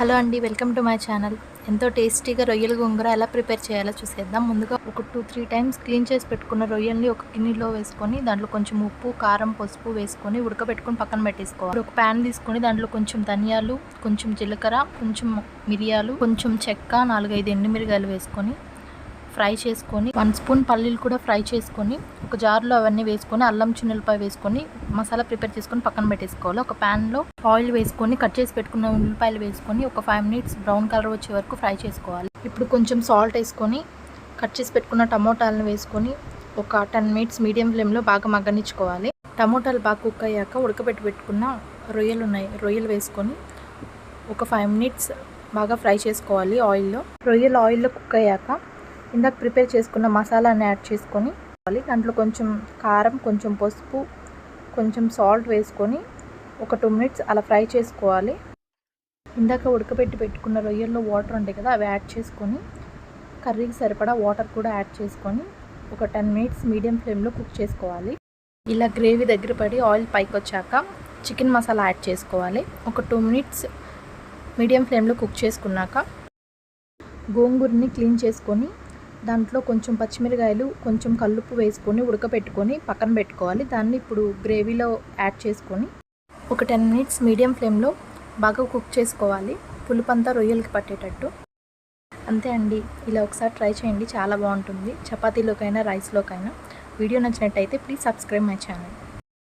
Hello అండి, welcome to my channel. ఎంతో టేస్టీగా రొయ్యల గోంగూర ఎలా ప్రిపేర్ చేయాలో చూసేద్దాం. ముందుగా ఒక 2-3 టైమ్స్ క్లీన్ చేసి పెట్టుకున్న రొయ్యల్ని ఒక గిన్నెలో వేసుకొని దాంట్లో కొంచెం ఉప్పు, కారం, పసుపు వేసుకొని ఉడకబెట్టుకొని పక్కన పెట్టేసుకోవాలి. ఒక ప్యాన్ తీసుకొని దాంట్లో కొంచెం ధనియాలు, కొంచెం జీలకర్ర, కొంచెం మిరియాలు, కొంచెం చెక్క, 4-5 ఎండుమిరగాయలు వేసుకొని ఫ్రై చేసుకొని 1 స్పూన్ పల్లీలు కూడా ఫ్రై చేసుకొని ఒక జార్లో అవన్నీ వేసుకొని అల్లం చిన్నులపాయ వేసుకొని మసాలా ప్రిపేర్ చేసుకొని పక్కన పెట్టేసుకోవాలి. ఒక ప్యాన్లో ఆయిల్ వేసుకొని కట్ చేసి పెట్టుకున్న ఉల్లిపాయలు వేసుకొని ఒక 5 మినిట్స్ బ్రౌన్ కలర్ వచ్చే వరకు ఫ్రై చేసుకోవాలి. ఇప్పుడు కొంచెం సాల్ట్ వేసుకొని కట్ చేసి పెట్టుకున్న టమోటాలను వేసుకొని ఒక 10 మినిట్స్ మీడియం ఫ్లేమ్లో బాగా మగ్గనిచ్చుకోవాలి. టమోటాలు బాగా కుక్ అయ్యాక ఉడకబెట్టి పెట్టుకున్న రొయ్యలు వేసుకొని ఒక 5 మినిట్స్ బాగా ఫ్రై చేసుకోవాలి ఆయిల్లో. రొయ్యలు ఆయిల్లో కుక్ అయ్యాక ఇందాక ప్రిపేర్ చేసుకున్న మసాలాని యాడ్ చేసుకొని దాంట్లో కొంచెం కారం, కొంచెం పసుపు, కొంచెం సాల్ట్ వేసుకొని ఒక 2 మినిట్స్ అలా ఫ్రై చేసుకోవాలి. ఇందాక ఉడకబెట్టి పెట్టుకున్న రొయ్యల్లో వాటర్ ఉంటాయి కదా, అవి యాడ్ చేసుకొని కర్రీకి సరిపడా వాటర్ కూడా యాడ్ చేసుకొని ఒక 10 మినిట్స్ మీడియం ఫ్లేమ్లో కుక్ చేసుకోవాలి. ఇలా గ్రేవీ దగ్గర పడి ఆయిల్ పైకి వచ్చాక చికెన్ మసాలా యాడ్ చేసుకోవాలి. ఒక 2 మినిట్స్ మీడియం ఫ్లేమ్లో కుక్ చేసుకున్నాక గోంగూరని క్లీన్ చేసుకొని దాంట్లో కొంచెం పచ్చిమిరకాయలు, కొంచెం కల్లుప్పు వేసుకొని ఉడకబెట్టుకొని పక్కన పెట్టుకోవాలి. దాన్ని ఇప్పుడు గ్రేవీలో యాడ్ చేసుకొని ఒక 10 మినిట్స్ మీడియం ఫ్లేమ్లో బాగా కుక్ చేసుకోవాలి, పులుపంతా రొయ్యలకి పట్టేటట్టు. అంతే అండి, ఇలా ఒకసారి ట్రై చేయండి, చాలా బాగుంటుంది. చపాతీలోకైనా రైస్లోకైనా. వీడియో నచ్చినట్టయితే ప్లీజ్ సబ్స్క్రైబ్ మై ఛానల్.